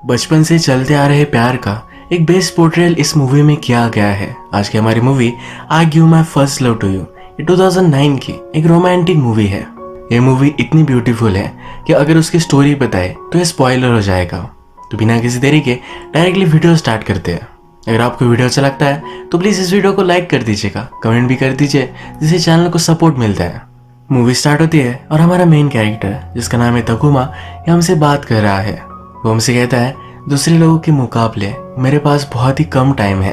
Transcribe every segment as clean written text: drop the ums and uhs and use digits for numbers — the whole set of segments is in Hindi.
बचपन से चलते आ रहे प्यार का एक बेस्ट पोर्ट्रेल इस मूवी में किया गया है। आज की हमारी movie I give my first love to you ये 2009 की एक रोमांटिक मूवी है। ये मूवी इतनी ब्यूटीफुल है कि अगर उसकी स्टोरी बताए तो ये स्पॉइलर हो जाएगा। तो बिना किसी देरी के डायरेक्टली वीडियो स्टार्ट करते हैं। अगर आपको वीडियो अच्छा लगता है तो प्लीज़ इस वीडियो को लाइक कर दीजिएगा, कमेंट भी कर दीजिए, जिससे चैनल को सपोर्ट मिलता है। मूवी स्टार्ट होती है और हमारा मेन कैरेक्टर जिसका नाम है तकुमा, ये हमसे बात कर रहा है। वो हमसे कहता है दूसरे लोगों के मुकाबले मेरे पास बहुत ही कम टाइम है।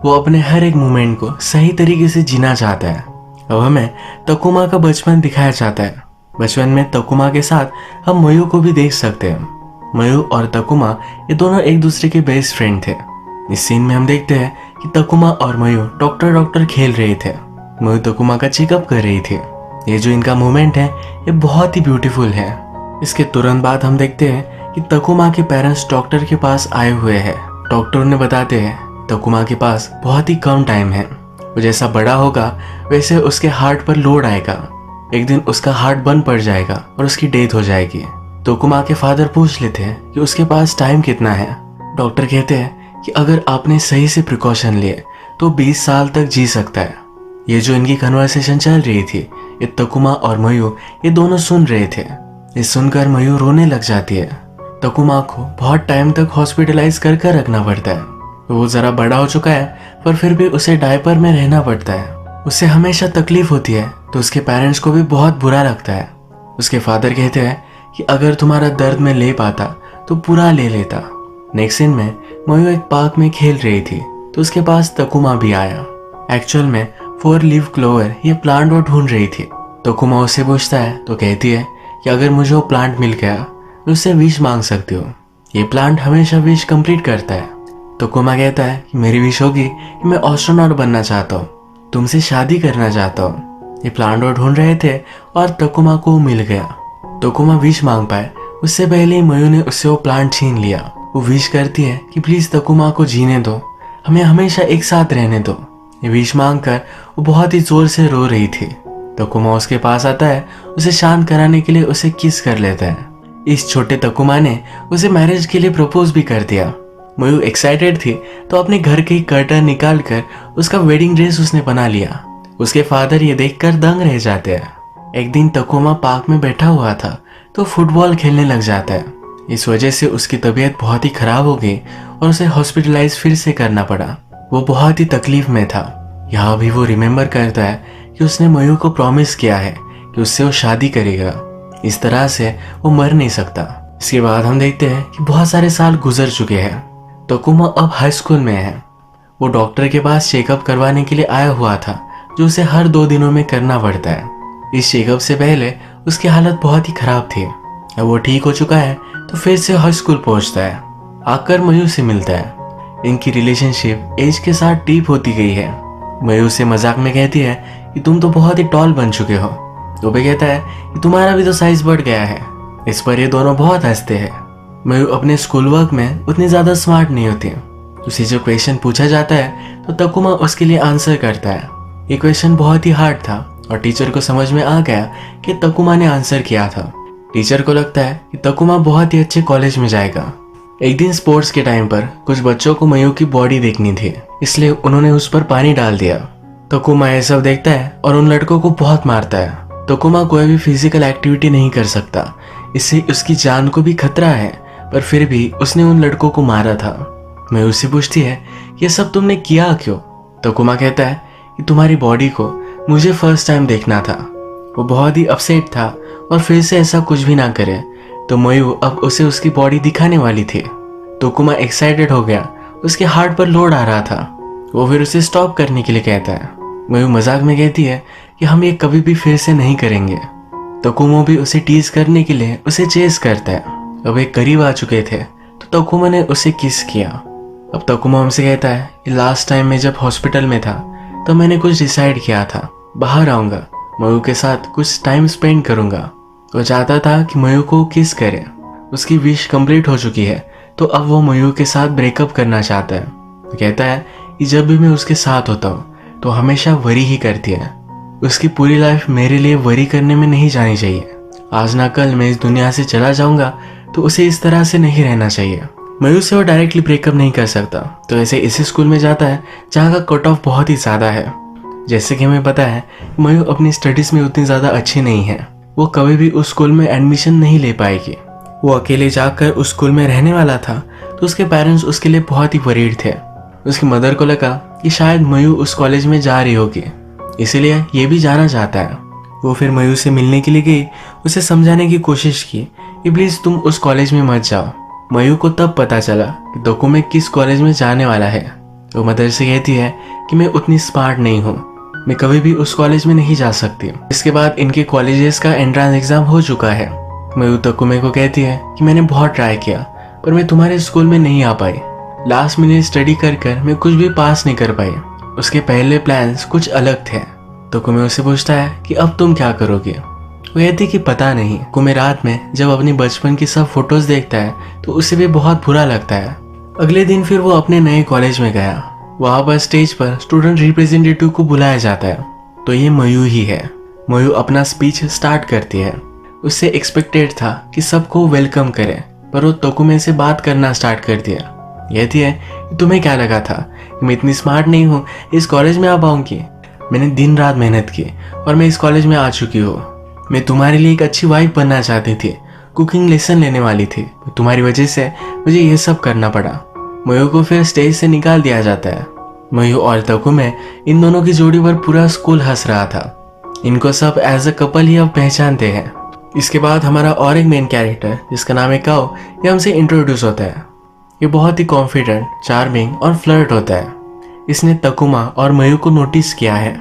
वो अपने हर एक मोमेंट को सही तरीके से जीना चाहता है। अब हमें तकुमा का बचपन दिखाया जाता है। बचपन में तकुमा के साथ हम मयू को भी देख सकते हैं। मयू और तकुमा ये दोनों एक दूसरे के बेस्ट फ्रेंड थे। इस सीन में हम देखते हैं कि तकुमा और मयू डॉक्टर खेल रहे थे। मयू तकुमा का चेकअप कर रही थी। ये जो इनका मोमेंट है ये बहुत ही ब्यूटीफुल है। इसके तुरंत बाद हम देखते हैं कि तकुमा के पेरेंट्स डॉक्टर के पास आए हुए हैं। डॉक्टर ने बताते हैं तकुमा के पास बहुत ही कम टाइम है। वो जैसा बड़ा होगा वैसे उसके हार्ट पर लोड आएगा। एक दिन उसका हार्ट बंद पड़ जाएगा और उसकी डेथ हो जाएगी। तकुमा के फादर पूछ लेते हैं कि उसके पास टाइम कितना है। डॉक्टर कहते हैं कि अगर आपने सही से प्रिकॉशन लिए तो 20 साल तक जी सकता है। ये जो इनकी कन्वर्सेशन चल रही थी ये तकुमा और मयू ये दोनों सुन रहे थे। ये सुनकर मयू रोने लग जाती है। तकुमा को बहुत टाइम तक हॉस्पिटलाइज कर रखना पड़ता है। वो जरा बड़ा हो चुका है पर फिर भी उसे डायपर में रहना पड़ता है। उसे हमेशा तकलीफ होती है तो उसके पेरेंट्स को भी बहुत बुरा लगता है। उसके फादर कहते हैं कि अगर तुम्हारा दर्द में ले पाता तो पूरा ले लेता। नेक्स्ट सीन में मयू एक पार्क में खेल रही थी तो उसके पास तकुमा भी आया। एक्चुअल में 4 लीफ क्लोवर ये प्लांट वो ढूंढ रही थी। तकुमा उससे पूछता है तो कहती है कि अगर मुझे वो प्लांट मिल गया तो उससे विश मांग सकती हो। ये प्लांट हमेशा विश कंप्लीट करता है। तकुमा कहता है कि मेरी विश होगी कि मैं एस्ट्रोनॉट बनना चाहता हूँ, तुमसे शादी करना चाहता हूँ। ये प्लांट वो ढूंढ रहे थे और तकुमा को मिल गया। तकुमा विश मांग पाए उससे पहले ही मयू ने उससे वो प्लांट छीन लिया। वो विश करती है कि प्लीज तकुमा को जीने दो, हमें हमेशा एक साथ रहने दो। ये विश मांग कर वो बहुत ही जोर से रो रही थी। तकुमा उसके पास आता है, उसे शांत कराने के लिए उसे किस कर लेता है। इस छोटे तकुमा ने उसे मैरिज के लिए प्रपोज भी कर दिया। मयू एक्साइटेड थी तो अपने घर के कर्टन निकाल कर उसका वेडिंग ड्रेस उसने बना लिया। उसके फादर ये देखकर दंग रह जाते हैं। एक दिन तकुमा पार्क में बैठा हुआ था तो फुटबॉल खेलने लग जाता है। इस वजह से उसकी तबीयत बहुत ही खराब हो गई और उसे हॉस्पिटलाइज फिर से करना पड़ा। वो बहुत ही तकलीफ में था। यहाँ भी वो रिमेम्बर करता है कि उसने मयू को प्रॉमिस किया है कि उससे वो शादी करेगा। इस तरह से वो मर नहीं सकता। इसके बाद हम देखते हैं कि बहुत सारे साल गुजर चुके हैं। तकुमा अब हाई स्कूल में है। वो डॉक्टर के पास चेकअप करवाने के लिए आया हुआ था जो उसे हर 2 दिनों में करना पड़ता है। इस चेकअप से पहले उसकी हालत बहुत ही खराब थी। अब वो ठीक हो चुका है तो फिर से हाई स्कूल पहुंचता है। आकर मयू से मिलता है। इनकी रिलेशनशिप एज के साथ डीप होती गई है। मयू से मजाक में कहती है कि तुम तो बहुत ही टॉल बन चुके हो। तो भी कहता है कि तुम्हारा भी तो साइज बढ़ गया है। इस पर ये दोनों बहुत हंसते हैं। मयू अपने स्कूल वर्क में उतनी ज्यादा स्मार्ट नहीं होती। उसे जो क्वेश्चन पूछा जाता है तो तकुमा उसके लिए आंसर करता है। ये क्वेश्चन बहुत ही हार्ड था और टीचर को समझ में आ गया कि तकुमा ने आंसर किया था। टीचर को लगता है कि तकुमा बहुत ही अच्छे कॉलेज में जाएगा। एक दिन स्पोर्ट्स के टाइम पर कुछ बच्चों को मयू की बॉडी देखनी थी, इसलिए उन्होंने उस पर पानी डाल दिया। तकुमा ये सब देखता है और उन लड़कों को बहुत मारता है। तकुमा कोई भी फिजिकल एक्टिविटी नहीं कर सकता, इससे उसकी जान को भी खतरा है, पर फिर भी उसने उन लड़कों को मारा था। मयू से पूछती है ये सब तुमने किया क्यों? तकुमा कहता है कि तुम्हारी बॉडी को मुझे फर्स्ट टाइम देखना था। वो बहुत ही अपसेट था और फिर से ऐसा कुछ भी ना करे तो मयू अब उसे उसकी बॉडी दिखाने वाली थी। तकुमा एक्साइटेड हो गया, उसके हार्ट पर लोड आ रहा था। वो फिर उसे स्टॉप करने के लिए कहता है। मयू मजाक में कहती है कि हम ये कभी भी फिर से नहीं करेंगे। तकुमा भी उसे टीज करने के लिए उसे चेस करता है। अब एक करीब आ चुके थे तो तकुमा ने उसे किस किया। अब तकुमा हमसे कहता है कि लास्ट टाइम मैं जब हॉस्पिटल में था तो मैंने कुछ डिसाइड किया था, बाहर आऊंगा, मयू के साथ कुछ टाइम स्पेंड करूंगा। वो चाहता था कि मयू को किस करे। उसकी विश कंप्लीट हो चुकी है तो अब वो मयू के साथ ब्रेकअप करना चाहता है। वो कहता है कि जब भी मैं उसके साथ होता हूँ तो हमेशा वरी ही करती है। उसकी पूरी लाइफ मेरे लिए वरी करने में नहीं जानी चाहिए। आज ना कल मैं इस दुनिया से चला जाऊंगा तो उसे इस तरह से नहीं रहना चाहिए। मयू से वो डायरेक्टली ब्रेकअप नहीं कर सकता, तो ऐसे इसी स्कूल में जाता है जहाँ का कट ऑफ बहुत ही ज़्यादा है। जैसे कि हमें पता है मयू अपनी स्टडीज़ में उतनी ज़्यादा अच्छी नहीं है, वो कभी भी उस स्कूल में एडमिशन नहीं ले पाएगी। वो अकेले जाकर उस स्कूल में रहने वाला था, तो उसके पेरेंट्स उसके लिए बहुत ही वरीड थे। उसकी मदर को लगा कि शायद मयू उस कॉलेज में जा रही होगी, इसीलिए ये भी जाना चाहता है। वो फिर मयू से मिलने के लिए गई, उसे समझाने की कोशिश की कि प्लीज़ तुम उस कॉलेज में मत जाओ। मयू को तब पता चला कि तोकुमे किस कॉलेज में जाने वाला है। वो मदर से कहती है कि मैं उतनी स्मार्ट नहीं हूँ, मैं कभी भी उस कॉलेज में नहीं जा सकती। इसके बाद इनके कॉलेजेस का एंट्रेंस एग्जाम हो चुका है। मयू तोकुमे को कहती है कि मैंने बहुत ट्राई किया पर मैं तुम्हारे स्कूल में नहीं आ पाई। लास्ट मिनट स्टडी कर मैं कुछ भी पास नहीं कर पाई। उसके पहले प्लान्स कुछ अलग थे। तोकुमे उससे पूछता है कि अब तुम क्या करोगे। वो कहती कि पता नहीं। कुमे रात में जब अपनी बचपन की सब फोटोज देखता है तो उसे भी बहुत बुरा लगता है। अगले दिन फिर वो अपने नए कॉलेज में गया। वहां पर स्टेज पर स्टूडेंट रिप्रेजेंटेटिव को बुलाया जाता है, तो ये मयू ही है। मयू अपना स्पीच स्टार्ट करती है। उससे एक्सपेक्टेड था कि सबको वेलकम करे, पर वो तोकुमे से बात करना स्टार्ट कर दिया। कहती है कि तुम्हें क्या लगा था कि मैं इतनी स्मार्ट नहीं हूँ, इस कॉलेज में आ पाऊंगी। मैंने दिन रात मेहनत की और मैं इस कॉलेज में आ चुकी हूँ। मैं तुम्हारे लिए एक अच्छी वाइफ बनना चाहती थी, कुकिंग लेसन लेने वाली थी, तुम्हारी वजह से मुझे ये सब करना पड़ा। मयू को फिर स्टेज से निकाल दिया जाता है। मयू और तोकुमे इन दोनों की जोड़ी पर पूरा स्कूल हंस रहा था। इनको सब एज अ कपल ही अब पहचानते हैं। इसके बाद हमारा और एक मेन कैरेक्टर जिसका नाम है काओ, ये हमसे इंट्रोड्यूस होता है। ये बहुत ही कॉन्फिडेंट, चार्मिंग और फ्लर्ट होता है। इसने तकुमा और मयू को नोटिस किया है।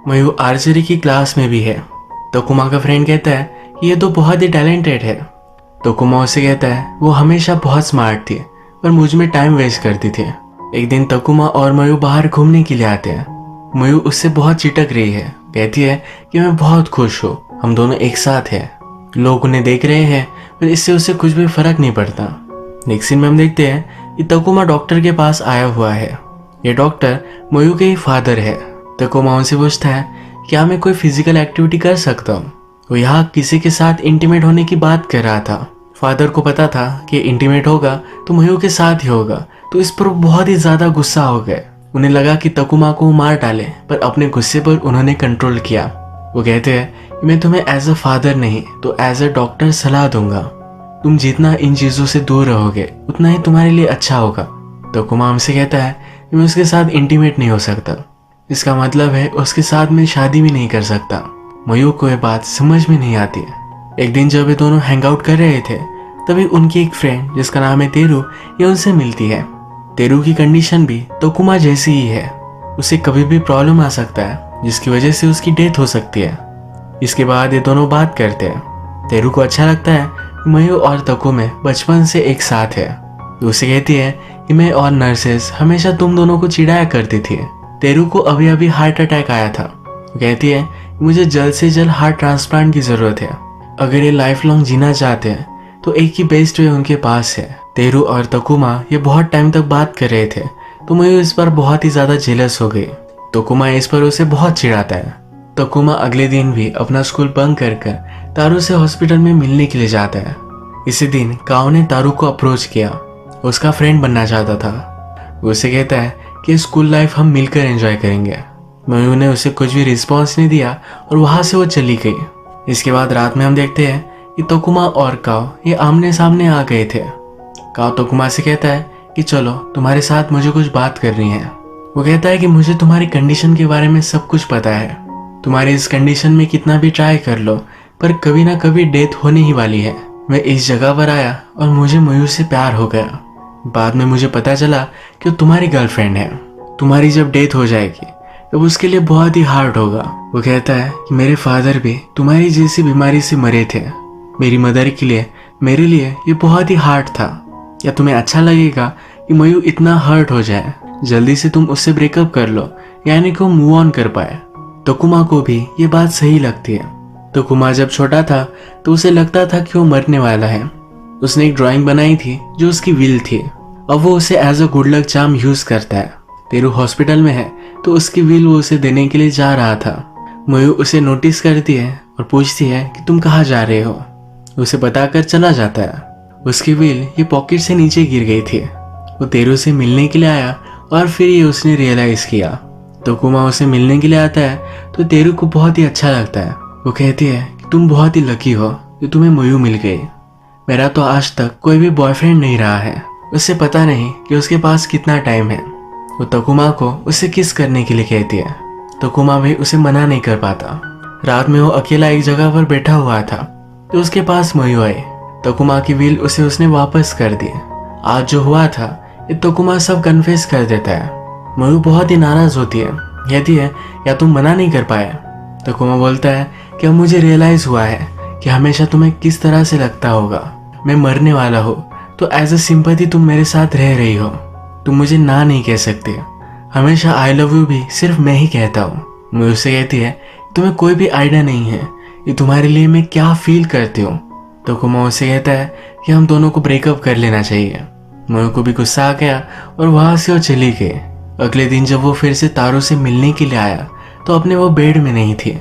मयू आर्चरी की क्लास में भी है। तकुमा का फ्रेंड कहता है कि ये तो बहुत ही टैलेंटेड है। तकुमा उसे कहता है वो हमेशा बहुत स्मार्ट थी पर मुझ में टाइम वेस्ट करती थी। एक दिन तकुमा और मयू बाहर घूमने के लिए आते हैं। मयू उससे बहुत चिटक रही है, कहती है कि मैं बहुत खुश हूँ, हम दोनों एक साथ हैं। लोग उन्हें देख रहे हैं पर इससे उसे कुछ भी फर्क नहीं पड़ता। नेक्स्ट सीन में हम देखते हैं कि तकुमा डॉक्टर के पास आया हुआ है। ये डॉक्टर मयू के ही फादर है। तकुमा उनसे पूछता है क्या मैं कोई फिजिकल एक्टिविटी कर सकता हूँ। वो यहाँ किसी के साथ इंटीमेट होने की बात कर रहा था। फादर को पता था कि इंटीमेट होगा तो मयू के साथ ही होगा, तो इस पर बहुत ही ज्यादा गुस्सा हो गए। उन्हें लगा कि तकुमा को मार डाले, पर अपने गुस्से पर उन्होंने कंट्रोल किया। वो कहते हैं कि मैं तुम्हें एज अ फादर नहीं तो एज अ डॉक्टर सलाह दूंगा। तुम जितना इन चीजों से दूर रहोगे उतना ही तुम्हारे लिए अच्छा होगा। तकुमा हमसे कहता है कि मैं उसके साथ इंटीमेट नहीं हो सकता। इसका मतलब है उसके साथ मैं शादी भी नहीं कर सकता। मयू को ये बात समझ में नहीं आती है। एक दिन जब ये दोनों हैंग आउट कर रहे थे तभी उनकी एक फ्रेंड जिसका नाम है तेरू, ये उनसे मिलती है। तेरू की कंडीशन भी तकुमा जैसी ही है। उसे कभी भी प्रॉब्लम आ सकता है जिसकी वजह से उसकी डेथ हो सकती है। इसके बाद ये दोनों बात करते हैं। तेरू को अच्छा लगता है कि मयू और तकुमे बचपन से एक साथ है। उसे कहती है कि मैं और नर्सेस हमेशा तुम दोनों को चिढ़ाया करती थी। तेरू को अभी अभी हार्ट अटैक आया था। कहती है मुझे जल्द से जल्द हार्ट ट्रांसप्लांट की जरूरत है। अगर ये लाइफ लॉन्ग जीना चाहते हैं तो एक ही बेस्ट वे उनके पास है। तेरू और तकुमा ये बहुत टाइम तक बात कर रहे थे, तो मयू इस पर बहुत ही ज्यादा जेलस हो गई। तकुमा इस पर उसे बहुत चिढ़ाता है। तकुमा अगले दिन भी अपना स्कूल बंक कर तारू से हॉस्पिटल में मिलने के लिए जाता है। इसी दिन काओ ने तारू को अप्रोच किया, उसका फ्रेंड बनना चाहता था। वो उसे कहता है कि स्कूल लाइफ हम मिलकर एंजॉय करेंगे। मयू ने उसे कुछ भी रिस्पॉन्स नहीं दिया और वहां से वो चली गई। इसके बाद रात में हम देखते हैं कि तकुमा और काओ ये आमने सामने आ गए थे। काओ तकुमा से कहता है कि चलो तुम्हारे साथ मुझे कुछ बात करनी है। वो कहता है कि मुझे तुम्हारी कंडीशन के बारे में सब कुछ पता है। तुम्हारी इस कंडीशन में कितना भी ट्राई कर लो पर कभी ना कभी डेथ होने ही वाली है। मैं इस जगह पर आया और मुझे मयू से प्यार हो गया। बाद में मुझे पता चला कि वो तुम्हारी गर्लफ्रेंड है। तुम्हारी जब डेथ हो जाएगी तब उसके लिए बहुत ही हार्ड होगा। वो कहता है कि मेरे फादर भी तुम्हारी जैसी बीमारी से मरे थे। मेरी मदर के लिए मेरे लिए ये बहुत ही हार्ड था। क्या तुम्हें अच्छा लगेगा कि मयू इतना हर्ट हो जाए? जल्दी से तुम उससे ब्रेकअप कर लो, यानी कि वो मूव ऑन कर पाए। तकुमा को भी ये बात सही लगती है। तकुमा जब छोटा था तो उसे लगता था कि वो मरने वाला है। उसने एक ड्राइंग बनाई थी जो उसकी विल थी। अब वो उसे as a good luck charm use करता है। तेरू हॉस्पिटल में है तो उसकी विल वो उसे देने के लिए जा रहा था। मयू उसे नोटिस करती है और पूछती है कि तुम कहाँ जा रहे हो। उसे बताकर चला जाता है। उसकी व्हील ये पॉकेट से नीचे गिर गई थी। वो तेरू से मिलने के लिए आया और फिर ये उसने रियलाइज किया। तकुमा उसे मिलने के लिए आता है तो तेरू को बहुत ही अच्छा लगता है। वो कहती है कि तुम बहुत ही लकी हो कि तुम्हें मयू मिल गई। मेरा तो आज तक कोई भी बॉयफ्रेंड नहीं रहा है। उससे पता नहीं कि उसके पास कितना टाइम है। वो तकुमा को उसे किस करने के लिए कहती है। तकुमा भी उसे मना नहीं कर पाता। रात में वो अकेला एक जगह पर बैठा हुआ था तो उसके पास मयू आई। तकुमा की व्हील उसे उसने वापस कर दी। आज जो हुआ था ये तकुमा सब कन्फेस कर देता है। मयू बहुत ही नाराज होती है, कहती है या तुम मना नहीं कर पाए। तकुमा बोलता है कि अब मुझे रियलाइज हुआ है कि हमेशा तुम्हें किस तरह से लगता होगा मैं मरने वाला हूँ, तो एज अ सिंपैथी तुम मेरे साथ रह रही हो। तुम मुझे ना नहीं कह सकते। हमेशा आई लव यू भी सिर्फ मैं ही कहता हूँ। मैं उससे कहती है तुम्हें कोई भी आइडिया नहीं है कि तुम्हारे लिए मैं क्या फील करती हूँ। तो कुमा उससे कहता है कि हम दोनों को ब्रेकअप कर लेना चाहिए। मयू को भी गुस्सा आ गया और वहां से वो चली गई। अगले दिन जब वो फिर से तारू से मिलने के लिए आया तो अपने वो बेड में नहीं थी।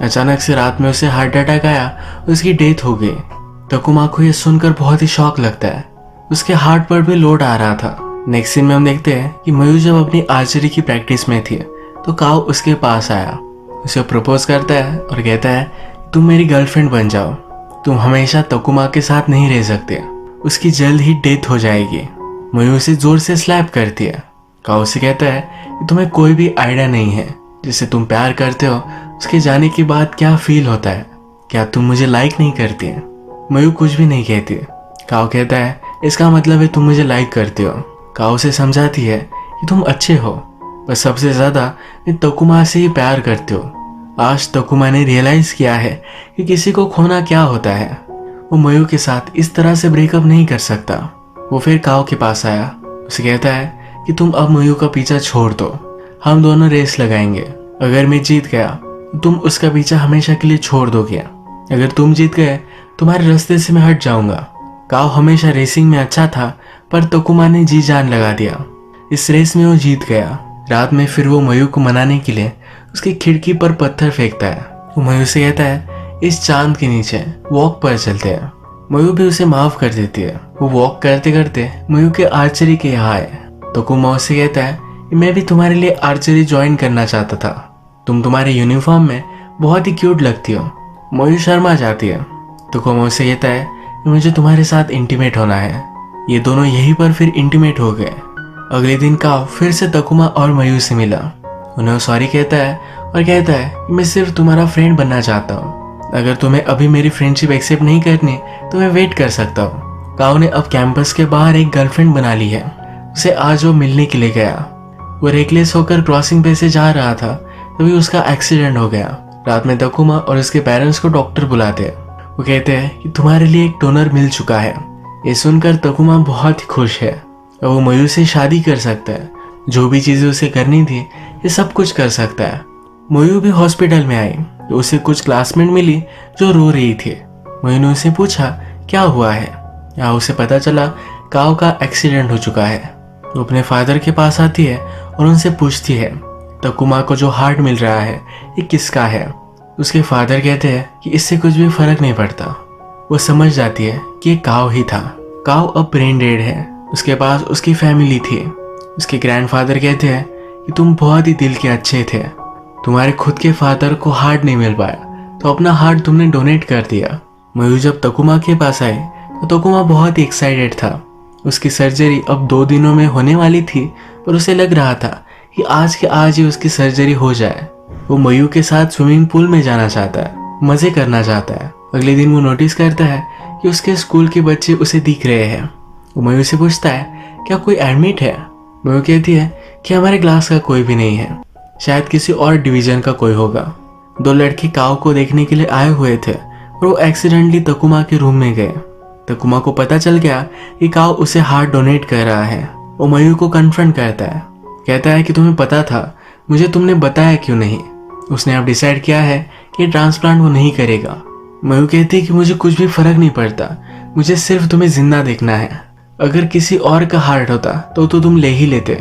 अचानक से रात में उसे हार्ट अटैक आया, उसकी डेथ हो गई। तकुमा को यह सुनकर बहुत ही शॉक लगता है। उसके हार्ट पर भी लोड आ रहा था। नेक्स्ट सीन में हम देखते हैं कि मयू जब अपनी आर्चरी की प्रैक्टिस में थी तो काओ उसके पास आया, उसे प्रपोज करता है और कहता है तुम मेरी गर्लफ्रेंड बन जाओ। तुम हमेशा तकुमा के साथ नहीं रह सकते, उसकी जल्द ही डेथ हो जाएगी। मयू उसे जोर से स्लैप करती है। काओ से कहता है कि तुम्हें कोई भी आइडिया नहीं है जिससे तुम प्यार करते हो उसके जाने के बाद क्या फील होता है। क्या तुम मुझे लाइक नहीं करती है? मयू कुछ भी नहीं कहती। काओ कहता है इसका मतलब है तुम मुझे लाइक करते हो। काओ से समझाती है कि तुम अच्छे हो, पर सबसे ज्यादा मैं तकुमा से ही प्यार करते हो। आज तकुमा ने रियलाइज किया है कि किसी को खोना क्या होता है। वो मयू के साथ इस तरह से ब्रेकअप नहीं कर सकता। वो फिर काओ के पास आया, उसे कहता है कि तुम अब मयू का पीछा छोड़ दो, हम दोनों रेस लगाएंगे। अगर मैं जीत गया तो तुम उसका पीछा हमेशा के लिए छोड़ दोगे। अगर तुम जीत गए तुम्हारे रास्ते से मैं हट जाऊंगा। काओ हमेशा रेसिंग में अच्छा था, पर तकुमा ने जी जान लगा दिया। इस रेस में वो जीत गया। रात में फिर वो मयू को मनाने के लिए उसकी खिड़की पर पत्थर फेंकता है। वो मयू से कहता है इस चांद के नीचे वॉक पर चलते हैं। मयू भी उसे माफ कर देती है। वो वॉक करते करते मयू के आर्चरी के यहाँ आए। तकुमा उससे कहता है कि मैं भी तुम्हारे लिए आर्चरी ज्वाइन करना चाहता था। तुम तुम्हारे यूनिफॉर्म में बहुत ही क्यूट लगती हो। मयू शर्मा जाती है। तकुमा उससे कहता है कि मुझे तुम्हारे साथ इंटीमेट होना है। ये दोनों यहीं पर फिर इंटीमेट हो गए। अगले दिन काओ फिर से तकुमा और मयू से मिला। उन्हें सॉरी कहता है और कहता है कि मैं सिर्फ तुम्हारा फ्रेंड बनना चाहता हूँ। अगर तुम्हें अभी मेरी फ्रेंडशिप एक्सेप्ट नहीं करनी तो मैं वेट कर सकता हूँ। काओ ने अब कैंपस के बाहर एक गर्लफ्रेंड बना ली है। उसे आज वो मिलने के लिए गया। वो रेकलेस होकर क्रॉसिंग पे से जा रहा था, तभी उसका एक्सीडेंट हो गया। रात में तकुमा और उसके पेरेंट्स को डॉक्टर बुलाते हैं। वो कहते हैं कि तुम्हारे लिए एक डोनर मिल चुका है। ये सुनकर तकुमा बहुत ही खुश है और वो मयू से शादी कर सकता है। जो भी चीजें उसे करनी थी ये सब कुछ कर सकता है। मयू भी हॉस्पिटल में आई तो उसे कुछ क्लासमेट मिली जो रो रही थी। मयू ने उसे पूछा क्या हुआ है। यहाँ उसे पता चला काओ का एक्सीडेंट हो चुका है। वो अपने फादर के पास आती है और उनसे पूछती है तकुमा को जो हार्ट मिल रहा है ये किसका है। उसके फादर कहते हैं कि इससे कुछ भी फर्क नहीं पड़ता। वो समझ जाती है कि ये काओ ही था। काओ अब ब्रेन डेड है। उसके पास उसकी फैमिली थी। उसके ग्रैंडफादर कहते हैं कि तुम बहुत ही दिल के अच्छे थे। तुम्हारे खुद के फादर को हार्ट नहीं मिल पाया तो अपना हार्ट तुमने डोनेट कर दिया। मयू जब तकुमा के पास आई तो तकुमा बहुत ही एक्साइटेड था। उसकी सर्जरी अब 2 दिनों में होने वाली थी, पर उसे लग रहा था कि आज के आज ही उसकी सर्जरी हो जाए। वो मयू के साथ स्विमिंग पूल में जाना चाहता है, मजे करना चाहता है। अगले दिन वो नोटिस करता है कि उसके स्कूल के बच्चे उसे दिख रहे हैं। वो मयू से पूछता है क्या कोई एडमिट है। मयू कहती है कि हमारे क्लास का कोई भी नहीं है, शायद किसी और डिवीजन का कोई होगा। 2 लड़के काओ को देखने के लिए आए हुए थे और वो एक्सीडेंटली तकुमा के रूम में गए। तकुमा को पता चल गया कि काओ उसे हार्ट डोनेट कर रहा है। वो मयू को कन्फ्रंट करता है, कहता है कि तुम्हें पता था, मुझे तुमने बताया क्यों नहीं। उसने अब डिसाइड किया है कि ट्रांसप्लांट वो नहीं करेगा। मयू कहती है कि मुझे कुछ भी फर्क नहीं पड़ता, मुझे सिर्फ तुम्हें जिंदा देखना है। अगर किसी और का हार्ट होता तो तुम ले ही लेते।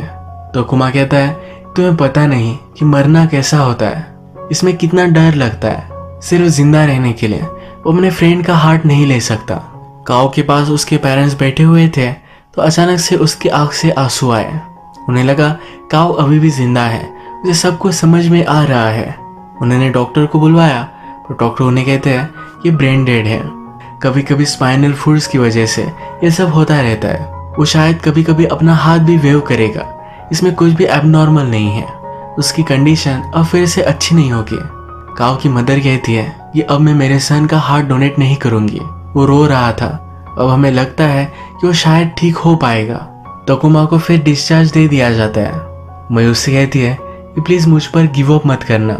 तकुमा कहता है तुम्हें पता नहीं कि मरना कैसा होता है, इसमें कितना डर लगता है। सिर्फ जिंदा रहने के लिए वो अपने फ्रेंड का हार्ट नहीं ले सकता। काओ के पास उसके पेरेंट्स बैठे हुए थे तो अचानक से उसकी आंख से आंसू आए। उन्हें लगा काओ अभी भी जिंदा है, उसे सब कुछ समझ में आ रहा है। उन्होंने डॉक्टर को बुलवाया तो डॉक्टर उन्हें कहते हैं कि ब्रेन डेड है। कभी कभी स्पाइनल फ्लूइड्स की वजह से ये सब होता रहता है। वो शायद कभी कभी अपना हाथ भी वेव करेगा, इसमें कुछ भी एबनॉर्मल नहीं है। उसकी कंडीशन अब फिर से अच्छी नहीं होगी। काओ की मदर कहती है कि अब मैं मेरे सन का हार्ट डोनेट नहीं करूंगी। वो रो रहा था। अब हमें लगता है कि वो शायद ठीक हो पाएगा। तकुमा को फिर डिस्चार्ज दे दिया जाता है। मयू उससे कहती है कि प्लीज मुझ पर गिव अप मत करना,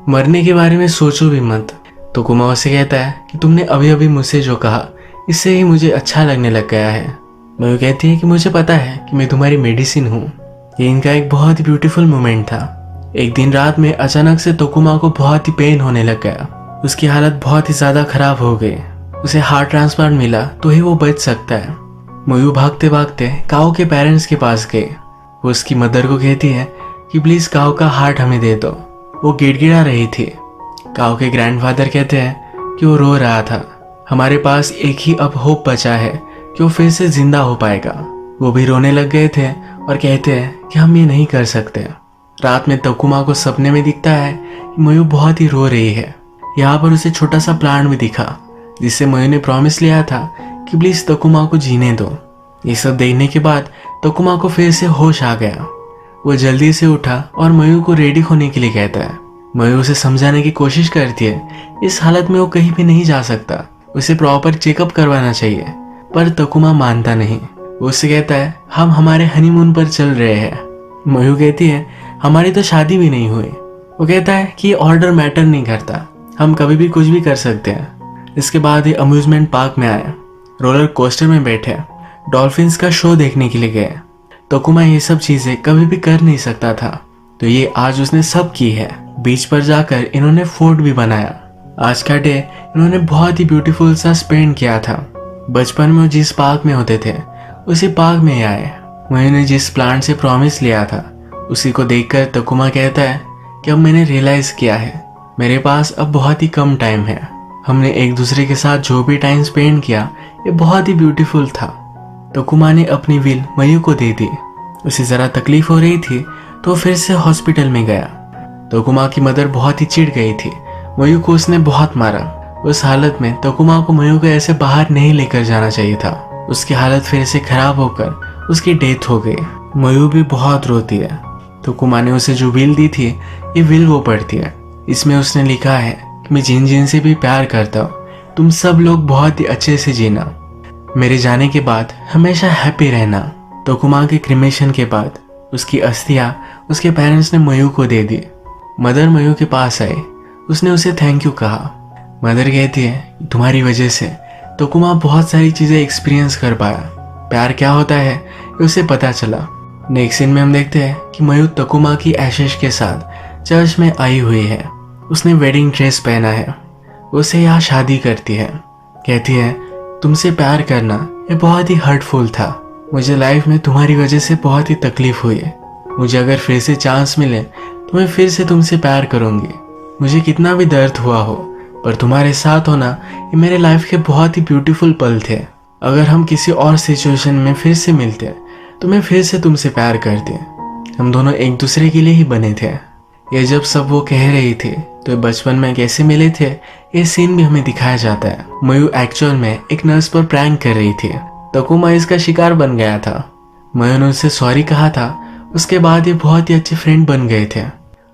मरने के बारे में सोचो भी मत। तकुमा उसे कहता है कि तुमने अभी अभी मुझसे जो कहा इससे ही मुझे अच्छा लगने लग गया है। मयू कहती है कि मुझे पता है कि मैं तुम्हारी मेडिसिन हूँ। ये इनका एक बहुत ही ब्यूटीफुल मोमेंट था। एक दिन रात में अचानक से तकुमा को बहुत ही पेन होने लग गया। उसकी हालत बहुत ही ज्यादा खराब हो गई। उसे हार्ट ट्रांसप्लांट मिला तो ही वो बच सकता है। मयू भागते भागते काओ के पेरेंट्स के पास गए। वो उसकी मदर को कहती है कि प्लीज काओ का हार्ट हमें दे दो। वो गिड़गिड़ा रही थी। काओ के ग्रैंडफादर कहते हैं कि वो रो रहा था। हमारे पास एक ही अब होप बचा है कि वो फिर से जिंदा हो पाएगा। वो भी रोने लग गए थे और कहते हैं कि हम ये नहीं कर सकते। रात में तकुमा को सपने में दिखता है कि मयू बहुत ही रो रही है। यहाँ पर उसे छोटा सा प्लांट भी दिखा जिससे मयू ने प्रॉमिस लिया था कि प्लीज तकुमा को जीने दो। ये सब देखने के बाद तकुमा को फिर से होश आ गया। वो जल्दी से उठा और मयू को रेडी होने के लिए कहता है। मयू उसे समझाने की कोशिश करती है इस हालत में वो कहीं भी नहीं जा सकता, उसे प्रॉपर चेकअप करवाना चाहिए, पर तकुमा मानता नहीं। वो उससे कहता है हम हमारे हनीमून पर चल रहे हैं। मयू कहती है हमारी तो शादी भी नहीं हुई। वो कहता है कि ऑर्डर मैटर नहीं करता, हम कभी भी कुछ भी कर सकते हैं। इसके बाद ये अम्यूजमेंट पार्क में आए, रोलर कोस्टर में बैठे, डॉल्फिन्स का शो देखने के लिए गए। तकुमा ये सब चीजें कभी भी कर नहीं सकता था, तो ये आज उसने सब की है। बीच पर जाकर इन्होंने फोर्ट भी बनाया। आज का डे इन्होंने बहुत ही ब्यूटीफुल सा स्पेंड किया था। बचपन में वो जिस पार्क में होते थे उसी पार्क में आए। मैंने जिस प्लांट से प्रॉमिस लिया था उसी को देखकर तकुमा कहता है कि अब मैंने रियलाइज किया है मेरे पास अब बहुत ही कम टाइम है। हमने एक दूसरे के साथ जो भी टाइम स्पेंड किया ये बहुत ही ब्यूटीफुल था। तकुमा ने अपनी विल मयू को दे दी। उसे जरा तकलीफ हो रही थी तो फिर से हॉस्पिटल में गया। तकुमा की मदर बहुत ही चिढ़ गई थी। मयू को उसने बहुत मारा। उस हालत में तकुमा को मयू को ऐसे बाहर नहीं लेकर जाना चाहिए था। उसकी हालत फिर से खराब होकर उसकी डेथ हो गई। मयू भी बहुत रोती है। तकुमा ने उसे जो विल दी थी ये विल वो पढ़ती है। इसमें उसने लिखा है कि मैं जिन जिन से भी प्यार करता हूँ तुम सब लोग बहुत ही अच्छे से जीना, मेरे जाने के बाद हमेशा हैप्पी रहना। तकुमा के क्रिमेशन के बाद उसकी अस्थियां उसके पेरेंट्स ने मयू को दे दी। मदर मयू के पास आई, उसने उसे थैंक यू कहा। मदर कहती है तुम्हारी वजह से तकुमा बहुत सारी चीजें एक्सपीरियंस कर पाया। प्यार क्या होता है ये उसे पता चला। नेक्स्ट सीन में हम देखते हैं कि मयू तकुमा की एशेश के साथ चर्च में आई हुई है। उसने वेडिंग ड्रेस पहना है। उसे यहाँ शादी करती है। कहती है तुमसे प्यार करना ये बहुत ही हर्टफुल था। मुझे लाइफ में तुम्हारी वजह से बहुत ही तकलीफ हुई है। मुझे अगर फिर से चांस मिले तो मैं फिर से तुमसे प्यार करूंगी। मुझे कितना भी दर्द हुआ हो पर तुम्हारे साथ होना ये मेरे लाइफ के बहुत ही ब्यूटीफुल पल थे। अगर हम किसी और सिचुएशन में फिर से मिलते तो मैं फिर से तुमसे प्यार करती। हम दोनों एक दूसरे के लिए ही बने थे। ये जब सब वो कह रही थी तो बचपन में कैसे मिले थे ये सीन भी हमें दिखाया जाता है। मयू एक्चुअल में एक नर्स पर प्रैंक कर रही थी। तकुमा इसका शिकार बन गया था। मयू ने उससे सॉरी कहा था। उसके बाद ये बहुत ही अच्छे फ्रेंड बन गए थे।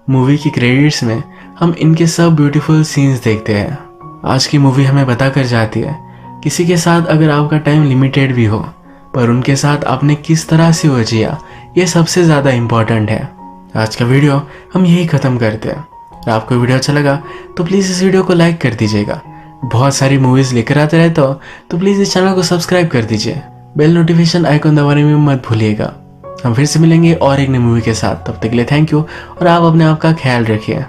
मूवी की क्रेडिट्स में हम इनके सब ब्यूटीफुल सीन्स देखते हैं। आज की मूवी हमें बता कर जाती है किसी के साथ अगर आपका टाइम लिमिटेड भी हो पर उनके साथ आपने किस तरह से वो जिया ये सबसे ज़्यादा इम्पोर्टेंट है। आज का वीडियो हम यही ख़त्म करते हैं। अगर आपको वीडियो अच्छा लगा तो प्लीज़ इस वीडियो को लाइक कर दीजिएगा। बहुत सारी मूवीज़ लेकर आते रहता हो तो प्लीज़ इस चैनल को सब्सक्राइब कर दीजिए। बेल नोटिफिकेशन आइकन दबाने में मत भूलिएगा। हम फिर से मिलेंगे और एक नई मूवी के साथ। तब तक के लिए थैंक यू और आप अपने आप का ख्याल रखिए।